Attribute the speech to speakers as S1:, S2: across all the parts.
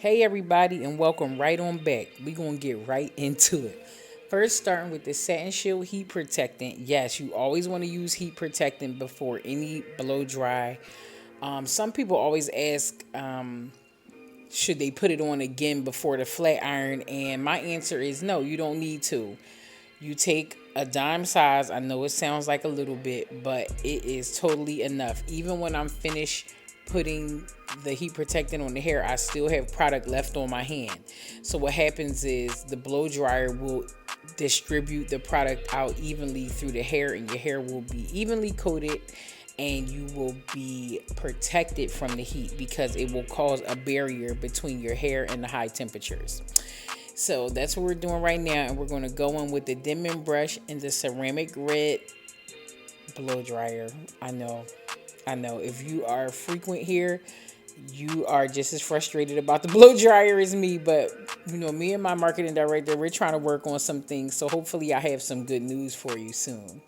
S1: Hey everybody, and welcome right on back. We're gonna get right into it. First, starting with the satin shield heat protectant. Yes, you always want to use heat protectant before any blow dry. Some people always ask, should they put it on again before the flat iron? And my answer is no, you don't need to. You take a dime size. I know it sounds like a little bit, but it is totally enough. Even when I'm finished putting the heat protectant on the hair, I still have product left on my hand. So what happens is the blow dryer will distribute the product out evenly through the hair, and your hair will be evenly coated, and you will be protected from the heat because it will cause a barrier between your hair and the high temperatures. So that's what we're doing right now, and we're going to go in with the dimming brush and the ceramic red blow dryer. I know. If you are frequent here, you are just as frustrated about the blow dryer as me. But me and my marketing director, we're trying to work on some things. So hopefully, I have some good news for you soon.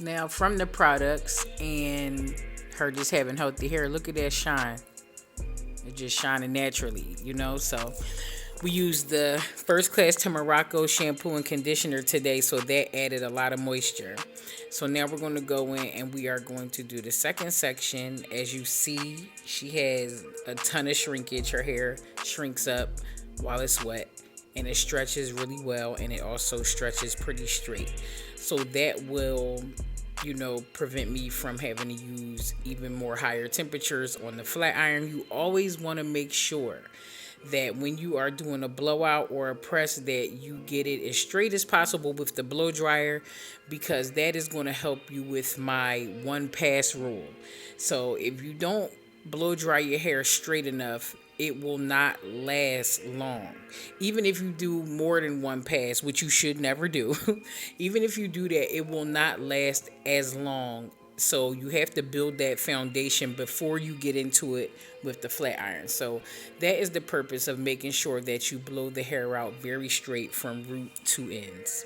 S1: Now, from the products and her just having healthy hair, look at that shine. It's just shining naturally. So we used the first class to Morocco shampoo and conditioner today, so that added a lot of moisture. So now we're going to go in and we are going to do the second section. As you see, she has a ton of shrinkage. Her hair shrinks up while it's wet, and it stretches really well, and it also stretches pretty straight. So that will prevent me from having to use even more higher temperatures on the flat iron. You always want to make sure that when you are doing a blowout or a press that you get it as straight as possible with the blow dryer, because that is going to help you with my one pass rule. So if you don't blow dry your hair straight enough, it will not last long. Even if you do more than one pass, which you should never do, even if you do that, it will not last as long. So you have to build that foundation before you get into it with the flat iron. So that is the purpose of making sure that you blow the hair out very straight from root to ends.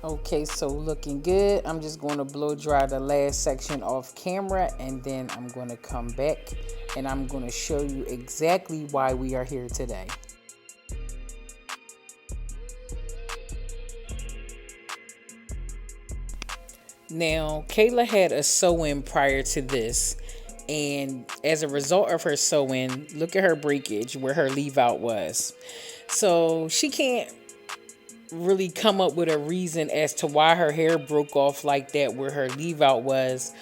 S1: Okay, so looking good. I'm just going to blow dry the last section off camera, and then I'm going to come back and I'm going to show you exactly why we are here today. Now, Kayla had a sew-in prior to this, and as a result of her sew-in, look at her breakage where her leave-out was. So she can't really come up with a reason as to why her hair broke off like that where her leave out was.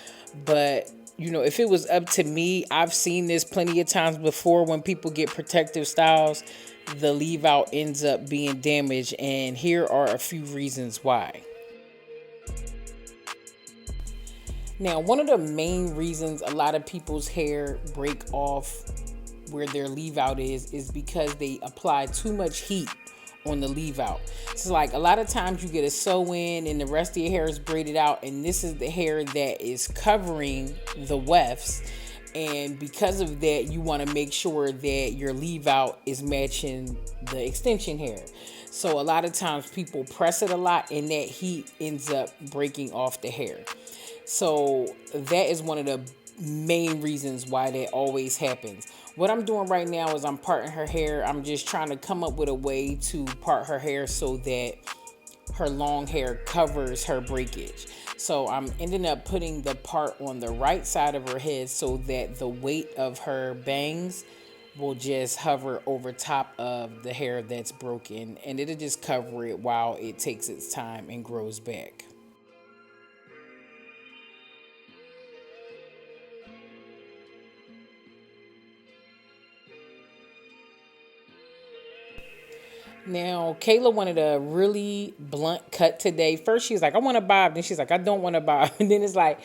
S1: But if it was up to me, I've seen this plenty of times before. When people get protective styles, the leave out ends up being damaged, and here are a few reasons why. Now, one of the main reasons a lot of people's hair break off where their leave out is because they apply too much heat on the leave out. It's like a lot of times you get a sew in and the rest of your hair is braided out, and this is the hair that is covering the wefts. And because of that, you want to make sure that your leave out is matching the extension hair. So a lot of times people press it a lot, and that heat ends up breaking off the hair. So that is one of the main reasons why that always happens. What I'm doing right now is I'm parting her hair. I'm just trying to come up with a way to part her hair so that her long hair covers her breakage. So I'm ending up putting the part on the right side of her head so that the weight of her bangs will just hover over top of the hair that's broken, and it'll just cover it while it takes its time and grows back. Now, Kayla wanted a really blunt cut today. First, she was like, I want a bob. Then she's like, I don't want a bob. And then it's like,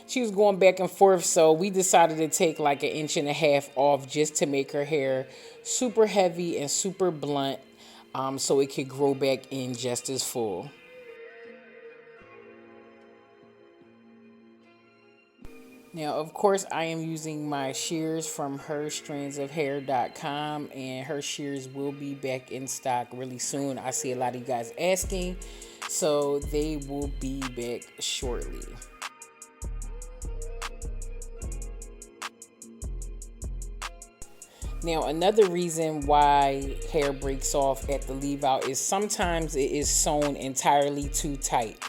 S1: she was going back and forth. So we decided to take like an inch and a half off just to make her hair super heavy and super blunt, so it could grow back in just as full. Now, of course, I am using my shears from herstrandsofhair.com, and her shears will be back in stock really soon. I see a lot of you guys asking, so they will be back shortly. Now, another reason why hair breaks off at the leave out is sometimes it is sewn entirely too tight.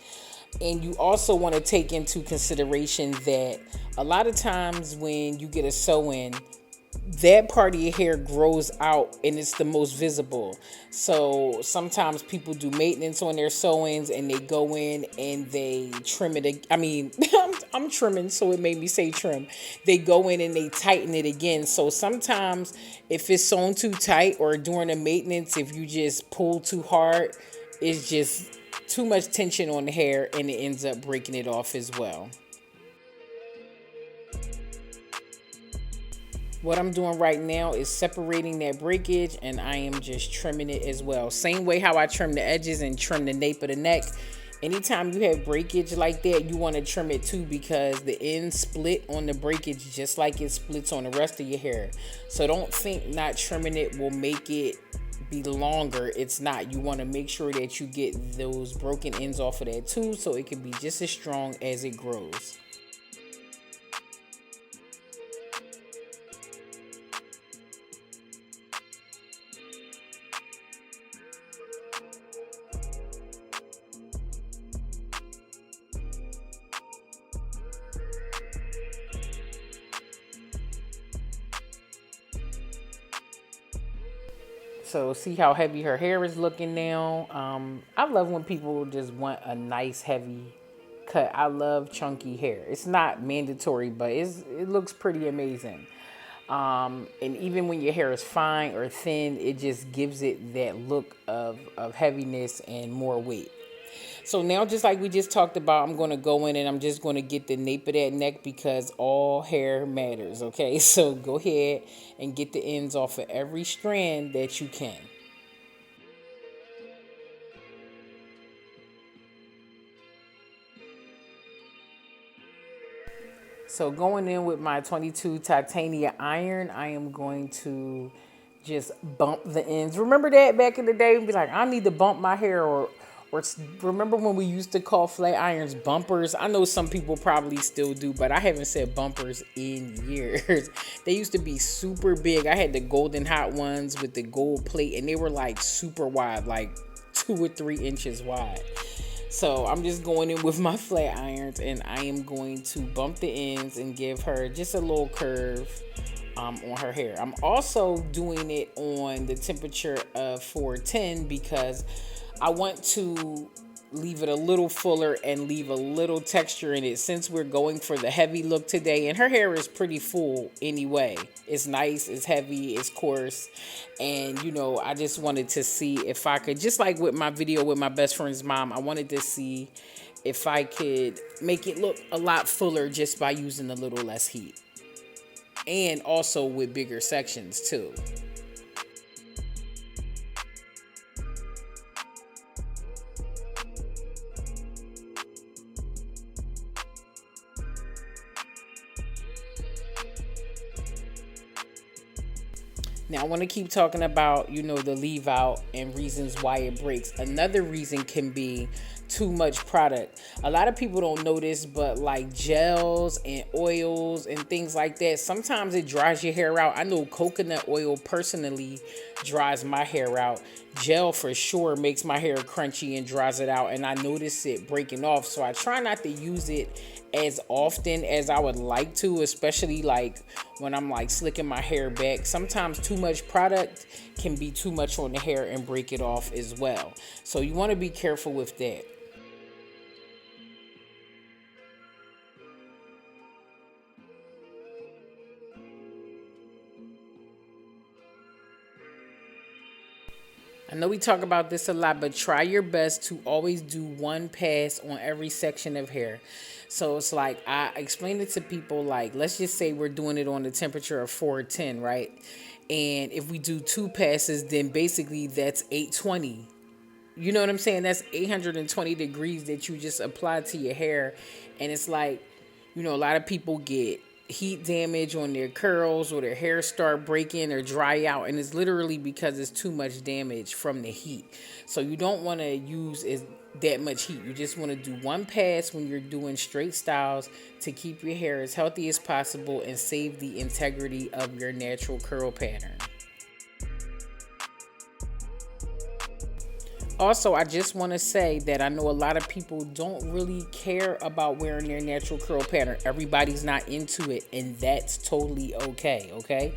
S1: And you also want to take into consideration that a lot of times when you get a sew in, that part of your hair grows out and it's the most visible. So sometimes people do maintenance on their sew-ins and they go in and they trim it. I mean, I'm trimming, so it made me say trim. They go in and they tighten it again. So sometimes if it's sewn too tight or during the maintenance, if you just pull too hard, it's just too much tension on the hair and it ends up breaking it off as well. What I'm doing right now is separating that breakage, and I am just trimming it as well. Same way how I trim the edges and trim the nape of the neck. Anytime you have breakage like that, you want to trim it too, because the ends split on the breakage just like it splits on the rest of your hair. So don't think not trimming it will make it be longer. It's not. You want to make sure that you get those broken ends off of that too, so it can be just as strong as it grows. So see how heavy her hair is looking now. I love when people just want a nice heavy cut. I love chunky hair. It's not mandatory, but it looks pretty amazing. And even when your hair is fine or thin, it just gives it that look of heaviness and more weight. So now, just like we just talked about, I'm going to go in and I'm just going to get the nape of that neck, because all hair matters, okay? So go ahead and get the ends off of every strand that you can. So going in with my 22 titanium iron, I am going to just bump the ends. Remember that back in the day, we'd be like, I need to bump my hair, or remember when we used to call flat irons bumpers? I know some people probably still do, but I haven't said bumpers in years. They used to be super big. I had the golden hot ones with the gold plate, and they were like super wide, like 2 or 3 inches wide. So I'm just going in with my flat irons, and I am going to bump the ends and give her just a little curve on her hair. I'm also doing it on the temperature of 410 because I want to leave it a little fuller and leave a little texture in it, since we're going for the heavy look today, and her hair is pretty full anyway. It's nice, it's heavy, it's coarse, and I just wanted to see if I could, just like with my video with my best friend's mom, I wanted to see if I could make it look a lot fuller just by using a little less heat, and also with bigger sections too. Now, I want to keep talking about, the leave out and reasons why it breaks. Another reason can be too much product. A lot of people don't know this, but like gels and oils and things like that, sometimes it dries your hair out. I know coconut oil personally dries my hair out. Gel for sure makes my hair crunchy and dries it out, and I notice it breaking off. So I try not to use it as often as I would like to, especially like when I'm like slicking my hair back. Sometimes too much product can be too much on the hair and break it off as well. So you want to be careful with that. know we talk about this a lot, but try your best to always do one pass on every section of hair. So it's like I explain it to people, like, let's just say we're doing it on the temperature of 410, right? And if we do two passes, then basically that's 820. You know what I'm saying? That's 820 degrees that you just apply to your hair. And it's like, a lot of people get heat damage on their curls, or their hair start breaking or dry out, and it's literally because it's too much damage from the heat. So you don't want to use that much heat. You just want to do one pass when you're doing straight styles to keep your hair as healthy as possible and save the integrity of your natural curl pattern. Also, I just want to say that I know a lot of people don't really care about wearing their natural curl pattern. Everybody's not into it, and that's totally okay, okay?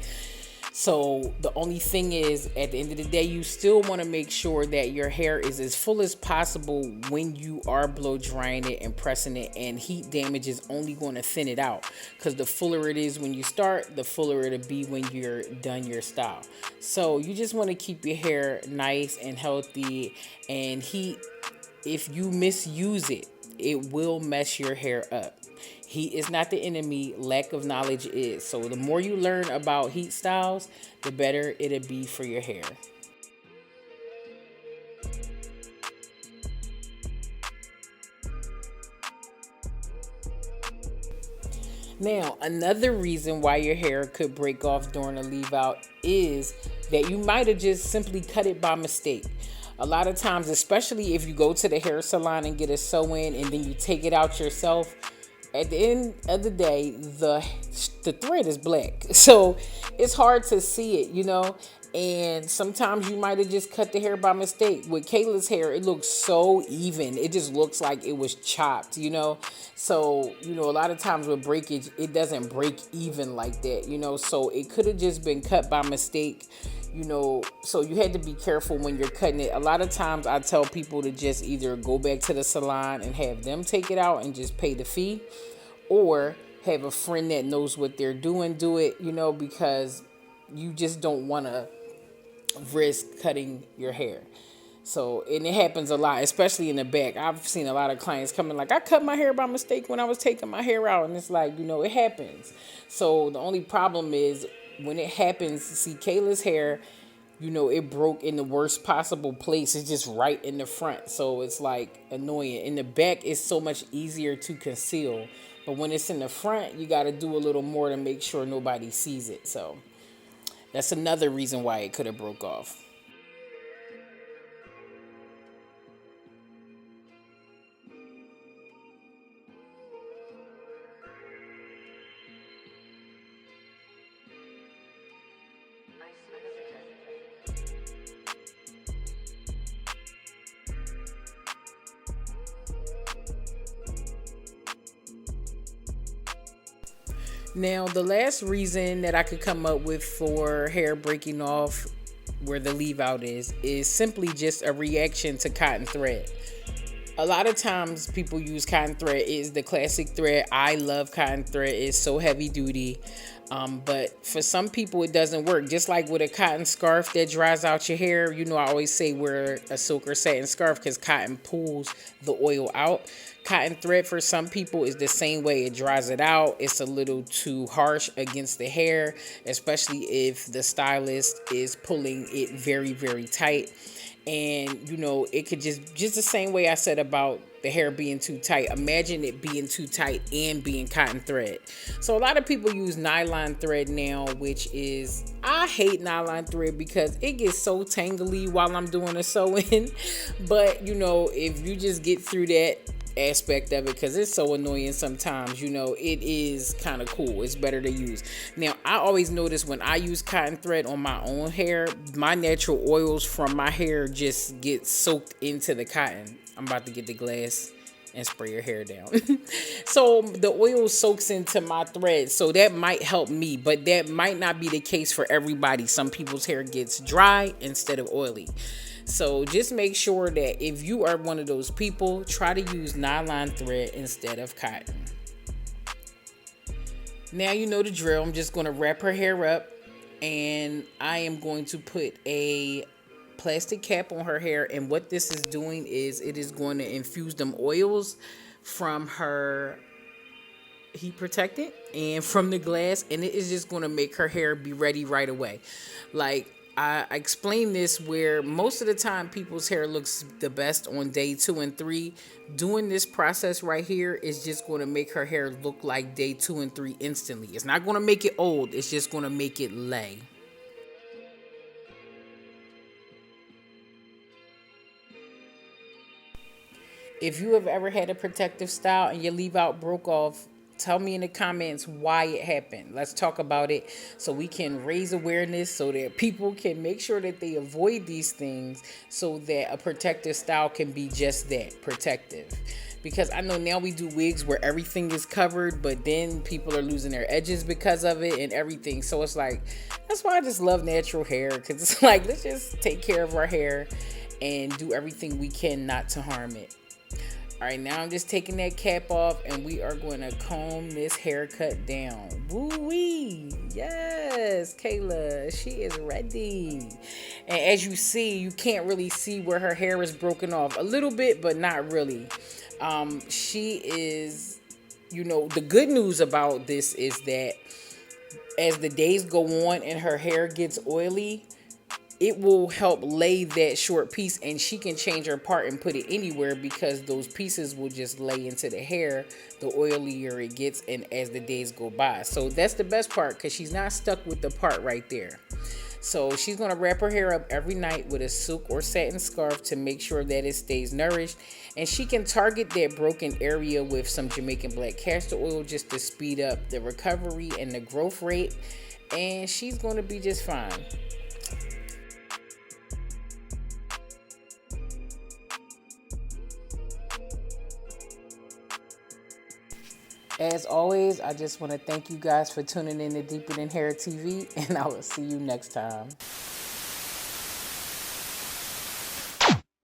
S1: So the only thing is, at the end of the day, you still want to make sure that your hair is as full as possible when you are blow drying it and pressing it, and heat damage is only going to thin it out, because the fuller it is when you start, the fuller it'll be when you're done your style. So you just want to keep your hair nice and healthy, and heat, if you misuse it, it will mess your hair up. Heat is not the enemy, lack of knowledge is. So the more you learn about heat styles, the better it'll be for your hair. Now, another reason why your hair could break off during a leave out is that you might have just simply cut it by mistake. A lot of times, especially if you go to the hair salon and get a sew-in and then you take it out yourself, at the end of the day, the thread is black. So it's hard to see it. And sometimes you might have just cut the hair by mistake. With Kayla's hair, it looks so even. It just looks like it was chopped. So, a lot of times with breakage, it doesn't break even like that. So it could have just been cut by mistake. So you had to be careful when you're cutting it. A lot of times I tell people to just either go back to the salon and have them take it out and just pay the fee, or have a friend that knows what they're doing do it, because you just don't want to risk cutting your hair. So, and it happens a lot, especially in the back. I've seen a lot of clients coming like, I cut my hair by mistake when I was taking my hair out. And it's like, it happens. So the only problem is when it happens, see Kayla's hair, it broke in the worst possible place. It's just right in the front. So it's like annoying. In the back, it's so much easier to conceal. But when it's in the front, you got to do a little more to make sure nobody sees it. So that's another reason why it could have broke off. Now, the last reason that I could come up with for hair breaking off where the leave out is simply just a reaction to cotton thread. A lot of times people use cotton thread. Is the classic thread. I love cotton thread. It's so heavy duty. But for some people, it doesn't work. Just like with a cotton scarf that dries out your hair, I always say wear a silk or satin scarf because cotton pulls the oil out. Cotton thread for some people is the same way. It dries it out. It's a little too harsh against the hair, especially if the stylist is pulling it very, very tight. And it could just the same way I said about the hair being too tight. Imagine it being too tight and being cotton thread. So a lot of people use nylon thread now, which is, I hate nylon thread because it gets so tangly while I'm doing a sewing. But if you just get through that aspect of it, because it's so annoying sometimes, it is kind of cool. It's better to use. Now, I always notice when I use cotton thread on my own hair, my natural oils from my hair just get soaked into the cotton. I'm about to get the glass and spray your hair down. So the oil soaks into my thread, so that might help me, but that might not be the case for everybody. Some people's hair gets dry instead of oily. So just make sure that if you are one of those people, try to use nylon thread instead of cotton. Now you know the drill. I'm just going to wrap her hair up, and I am going to put a plastic cap on her hair, and what this is doing is it is going to infuse them oils from her heat protectant and from the glass, and it is just going to make her hair be ready right away. Like I explained this, where most of the time people's hair looks the best on day 2 and 3. Doing this process right here is just going to make her hair look like day 2 and 3 instantly. It's not going to make it old, it's just going to make it lay. If you have ever had a protective style and your leave out broke off, tell me in the comments why it happened. Let's talk about it so we can raise awareness so that people can make sure that they avoid these things, so that a protective style can be just that, protective. Because I know now we do wigs where everything is covered, but then people are losing their edges because of it and everything. So it's like, that's why I just love natural hair, because it's like, let's just take care of our hair and do everything we can not to harm it. All right, now I'm just taking that cap off, and we are going to comb this haircut down. Woo-wee! Yes, Kayla, she is ready. And as you see, you can't really see where her hair is broken off. A little bit, but not really. She is, the good news about this is that as the days go on and her hair gets oily, it will help lay that short piece, and she can change her part and put it anywhere, because those pieces will just lay into the hair the oilier it gets and as the days go by. So that's the best part, because she's not stuck with the part right there. So she's going to wrap her hair up every night with a silk or satin scarf to make sure that it stays nourished, and she can target that broken area with some Jamaican black castor oil just to speed up the recovery and the growth rate, and she's going to be just fine. As always, I just want to thank you guys for tuning in to Deeper Than Hair TV, and I will see you next time.